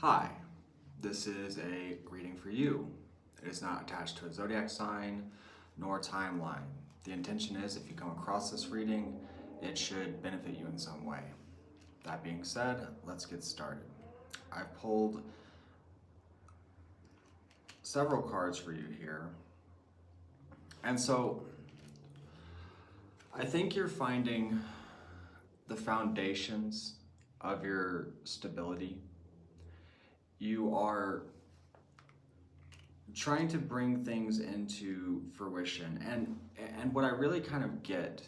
Hi, this is a reading for you. It is not attached to a zodiac sign nor timeline. The intention is if you come across this reading, it should benefit you in some way. That being said, let's get started. I've pulled several cards for you here. And so I think you're finding the foundations of your stability. You are trying to bring things into fruition. And what I really kind of get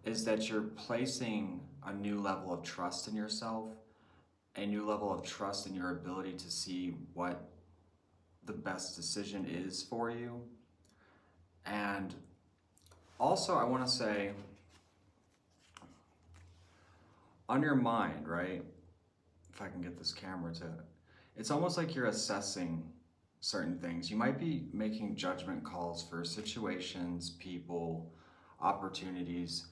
is that you're placing a new level of trust in yourself, a new level of trust in your ability to see what the best decision is for you. And also, I want to say, on your mind, right? If I can get this camera to, it's almost like you're assessing certain things. You might be making judgment calls for situations, people, opportunities.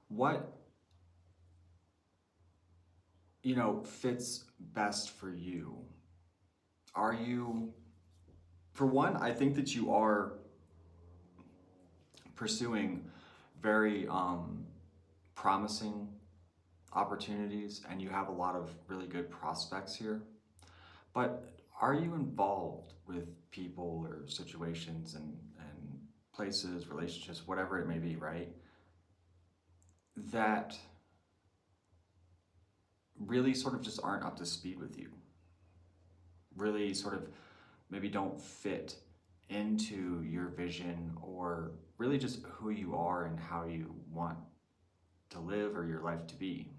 What, fits best for you? Are you, for one, I think that you are pursuing very promising opportunities and you have a lot of really good prospects here. But are you involved with people or situations and places, relationships, whatever it may be, right? That really sort of just aren't up to speed with you. Really sort of maybe don't fit into your vision or really just who you are and how you want to live or your life to be.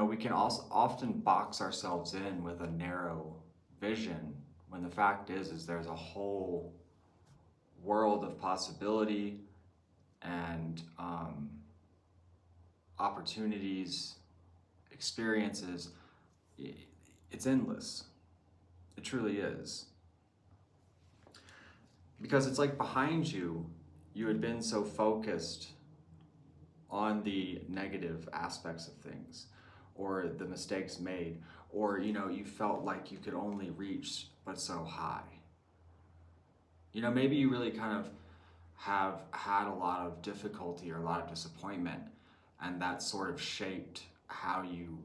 We can also often box ourselves in with a narrow vision when the fact is there's a whole world of possibility and opportunities, experiences. It's endless. It truly is. Because it's like behind you, you had been so focused on the negative aspects of things, or the mistakes made, or you felt like you could only reach but so high. Maybe you really kind of have had a lot of difficulty or a lot of disappointment, and that sort of shaped how you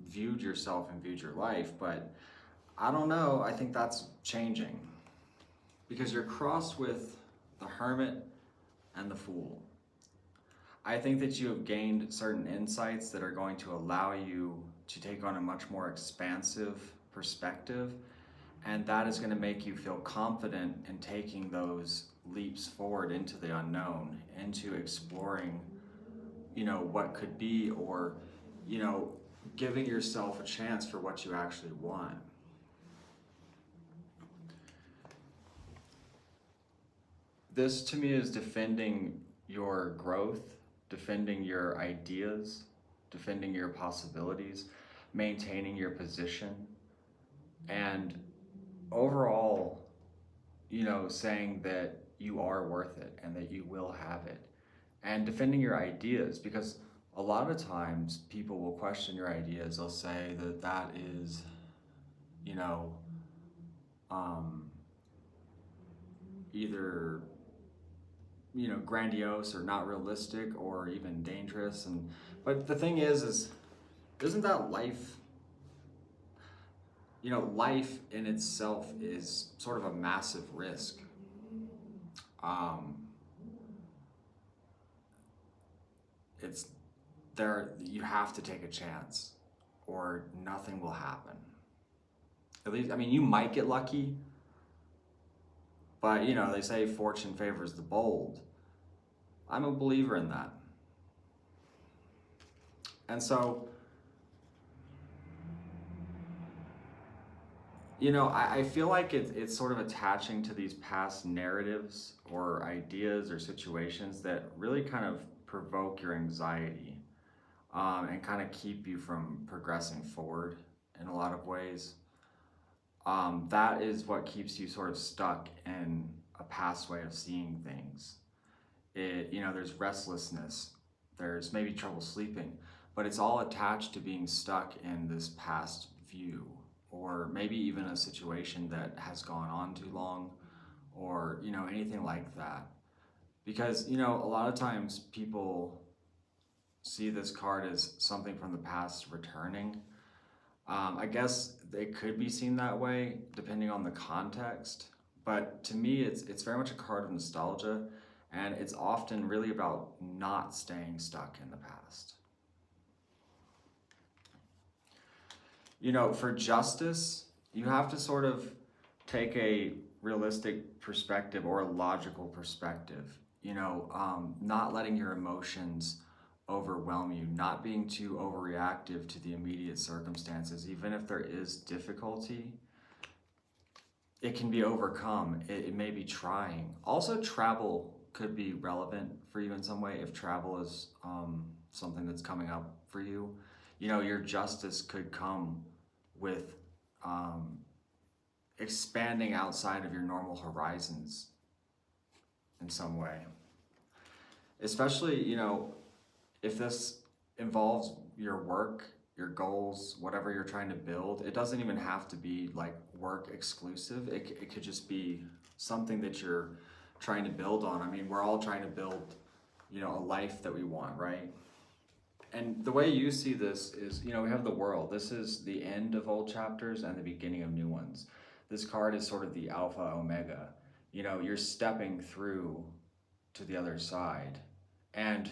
viewed yourself and viewed your life. But I don't know, I think that's changing because you're crossed with the Hermit and the Fool. I think that you have gained certain insights that are going to allow you to take on a much more expansive perspective, and that is going to make you feel confident in taking those leaps forward into the unknown, into exploring, what could be, or, giving yourself a chance for what you actually want. This to me is defending your growth, defending your ideas, defending your possibilities, maintaining your position, and overall, saying that you are worth it and that you will have it, and defending your ideas, because a lot of times people will question your ideas. They'll say that is, either grandiose or not realistic or even dangerous. But the thing is isn't that life? Life in itself is sort of a massive risk. It's there, you have to take a chance or nothing will happen. At least, you might get lucky, but they say fortune favors the bold. I'm a believer in that. And so, I feel like it's sort of attaching to these past narratives or ideas or situations that really kind of provoke your anxiety and kind of keep you from progressing forward in a lot of ways. That is what keeps you sort of stuck in a past way of seeing things. There's restlessness, there's maybe trouble sleeping, but it's all attached to being stuck in this past view, or maybe even a situation that has gone on too long, or, you know, anything like that. Because, you know, a lot of times people see this card as something from the past returning. I guess it could be seen that way depending on the context, but to me it's very much a card of nostalgia, and it's often really about not staying stuck in the past. You know, for justice, you have to sort of take a realistic perspective or a logical perspective. You know, not letting your emotions overwhelm you, not being too overreactive to the immediate circumstances. Even if there is difficulty, it can be overcome. It may be trying. Also, travel could be relevant for you in some way if travel is something that's coming up for you. You know, your justice could come with expanding outside of your normal horizons in some way. Especially, you know, if this involves your work, your goals, whatever you're trying to build, it doesn't even have to be like work exclusive. It could just be something that you're trying to build on. I mean, we're all trying to build, you know, a life that we want, right? And the way you see this is, you know, we have the world. This is the end of old chapters and the beginning of new ones. This card is sort of the alpha omega. You know, you're stepping through to the other side and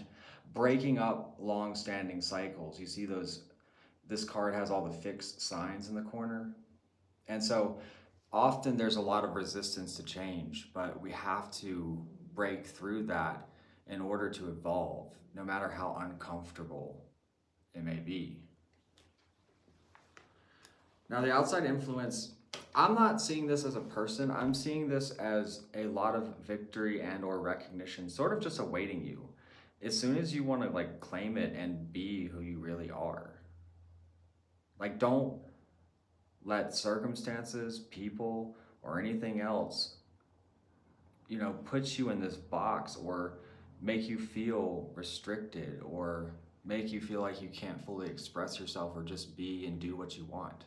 breaking up long-standing cycles. You see those, this card has all the fixed signs in the corner. And so often there's a lot of resistance to change, but we have to break through that in order to evolve, no matter how uncomfortable it may be. Now, the outside influence, I'm not seeing this as a person. I'm seeing this as a lot of victory and or recognition, sort of just awaiting you. As soon as you want to like claim it and be who you really are. Like, don't let circumstances, people, or anything else, you know, put you in this box or make you feel restricted or make you feel like you can't fully express yourself or just be and do what you want.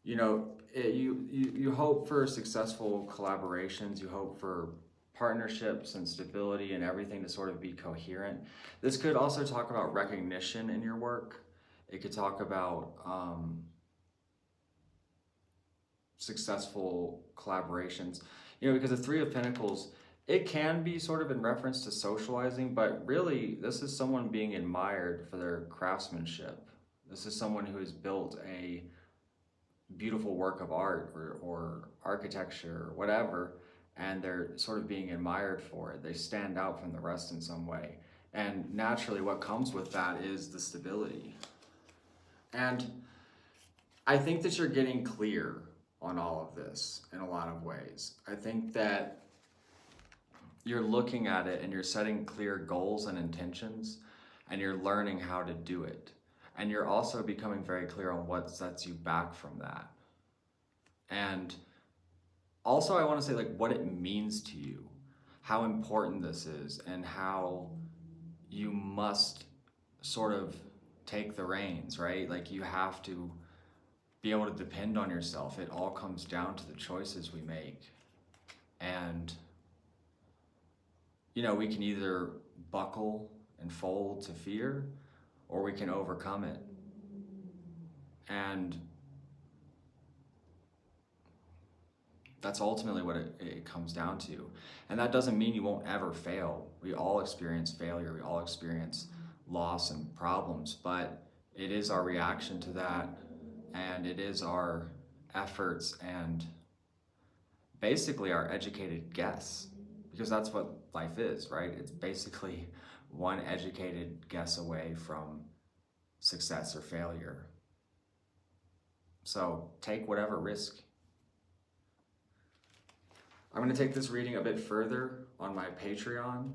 You know, you hope for successful collaborations, you hope for partnerships and stability and everything to sort of be coherent. This could also talk about recognition in your work. It could talk about successful collaborations. You know, because the Three of Pentacles, it can be sort of in reference to socializing, but really this is someone being admired for their craftsmanship. This is someone who has built a beautiful work of art or architecture or whatever, and they're sort of being admired for it. They stand out from the rest in some way. And naturally what comes with that is the stability. And I think that you're getting clear on all of this in a lot of ways. I think that you're looking at it and you're setting clear goals and intentions, and you're learning how to do it. And you're also becoming very clear on what sets you back from that. And also I want to say like what it means to you, how important this is, and how you must sort of take the reins, right? Like you have to be able to depend on yourself. It all comes down to the choices we make. And, you know, we can either buckle and fold to fear, or we can overcome it. And that's ultimately what it comes down to. And that doesn't mean you won't ever fail. We all experience failure. We all experience loss and problems, but it is our reaction to that, and it is our efforts and basically our educated guess, because that's what life is, right? It's basically one educated guess away from success or failure. So take whatever risk. I'm going to take this reading a bit further on my Patreon.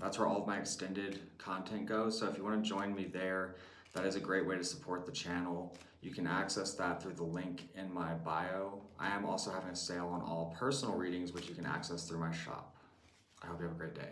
That's where all of my extended content goes. So if you want to join me there, that is a great way to support the channel. You can access that through the link in my bio. I am also having a sale on all personal readings, which you can access through my shop. I hope you have a great day.